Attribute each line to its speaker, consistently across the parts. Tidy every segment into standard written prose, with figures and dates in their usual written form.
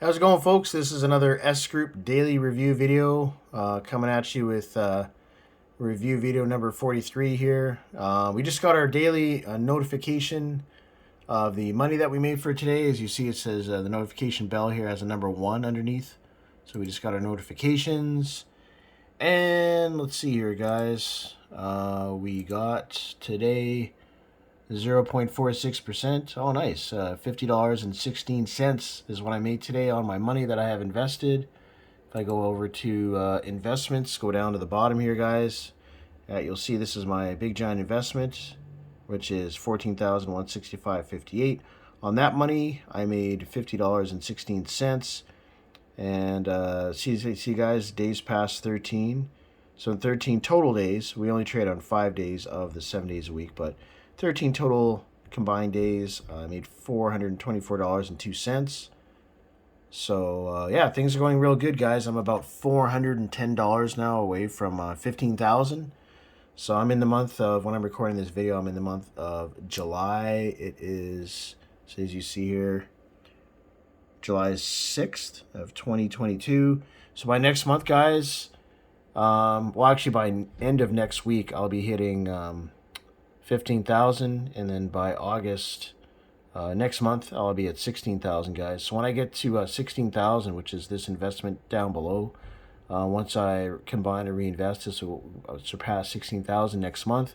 Speaker 1: How's it going, folks? This is another S Group daily review video coming at you with review video number 43 here. We just got our daily notification of the money that we made for today. As you see, it says the notification bell here has a number 1 underneath. So we just got our notifications. And let's see here, guys. We got today 0.46%. Oh, nice. $50.16 is what I made today on my money that I have invested. If I go over to investments, go down to the bottom here, guys, you'll see this is my big giant investment, which is $14,165.58. On that money, I made $50.16. And see, guys, days past 13. So in 13 total days, we only trade on 5 days of the 7 days a week, but 13 total combined days, I made $424.02. So yeah, things are going real good, guys. I'm about $410 now away from $15,000. So I'm in the month of, when I'm recording this video, I'm in the month of July. It is, so as you see here, July 6th of 2022. So by next month, guys, well, actually by end of next week, I'll be hitting 15,000, and then by August next month I'll be at 16,000, guys. So when I get to 16,000, which is this investment down below, once I combine and reinvest, this will surpass 16,000 next month.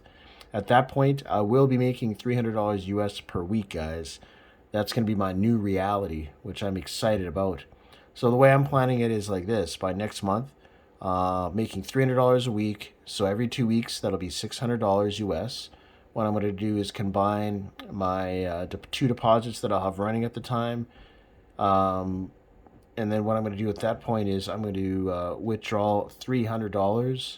Speaker 1: At that point, I will be making $300 US per week, guys. That's going to be my new reality, which I'm excited about. So the way I'm planning it is like this: by next month, making $300 a week. So every 2 weeks, that'll be $600 US. What I'm going to do is combine my two deposits that I'll have running at the time. And then what I'm going to do at that point is I'm going to withdraw $300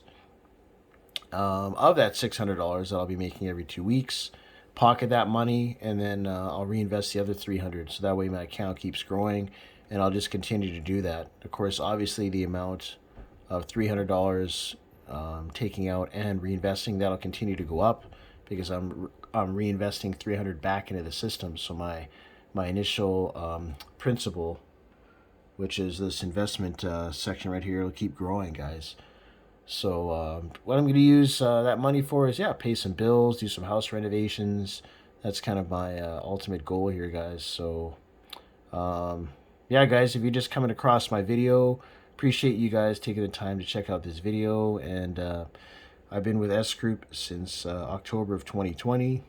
Speaker 1: of that $600 that I'll be making every 2 weeks, pocket that money, and then I'll reinvest the other $300. So that way my account keeps growing, and I'll just continue to do that. Of course, obviously the amount of $300 taking out and reinvesting, that'll continue to go up, because I'm reinvesting $300 back into the system. So my initial principal, which is this investment section right here, will keep growing, guys. So what I'm going to use that money for is, yeah, pay some bills, do some house renovations. That's kind of my ultimate goal here, guys. So yeah, guys, if you're just coming across my video, appreciate you guys taking the time to check out this video. And I've been with S Group since October of 2020,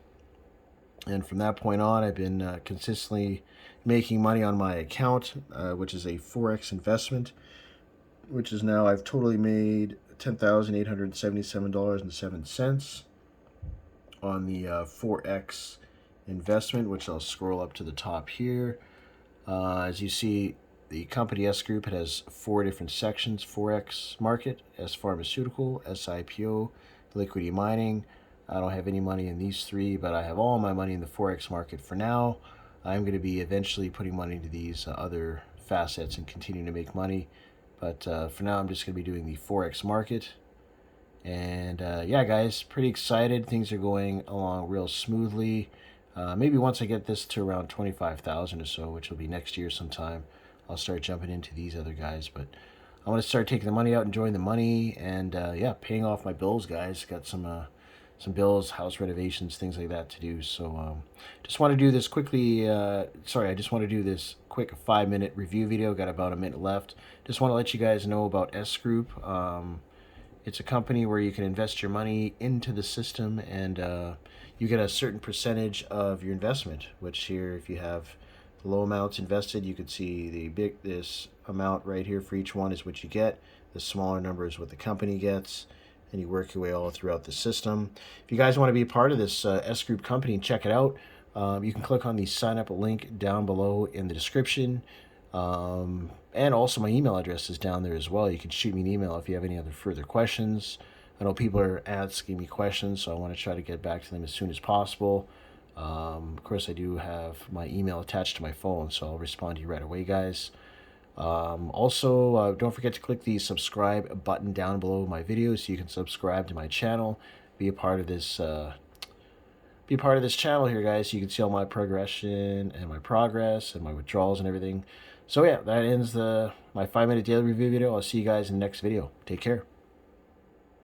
Speaker 1: and from that point on, I've been consistently making money on my account, which is a Forex investment, which is now, I've totally made $10,877.07 on the Forex investment, which I'll scroll up to the top here. As you see, the company S Group, it has 4 different sections: Forex market, S pharmaceutical, S IPO, liquidity mining. I don't have any money in these 3, but I have all my money in the Forex market for now. I'm going to be eventually putting money into these other facets and continuing to make money. But for now, I'm just going to be doing the Forex market. And yeah, guys, pretty excited. Things are going along real smoothly. Maybe once I get this to around 25,000 or so, which will be next year sometime, I'll start jumping into these other guys. But I want to start taking the money out, enjoying the money, and yeah, paying off my bills, guys. Got some bills, house renovations, things like that to do. So just want to do this quickly. I just want to do this quick 5-minute review video. Got about a minute left. Just want to let you guys know about S Group. It's a company where you can invest your money into the system, and you get a certain percentage of your investment, which here, if you have low amounts invested, you could see this amount right here for each one is what you get. The smaller number is what the company gets, and you work your way all throughout the system. If you guys want to be a part of this S Group company and check it out, you can click on the sign up link down below in the description. And also my email address is down there as well. You can shoot me an email if you have any other further questions. I know people are asking me questions, so I want to try to get back to them as soon as possible. Of course, I do have my email attached to my phone, so I'll respond to you right away, guys. Also, don't forget to click the subscribe button down below my videos so you can subscribe to my channel, be a part of this be part of this channel here, guys, so you can see all my progression and my progress and my withdrawals and everything. So yeah, that ends my 5-minute daily review video. I'll see you guys in the next video. Take care.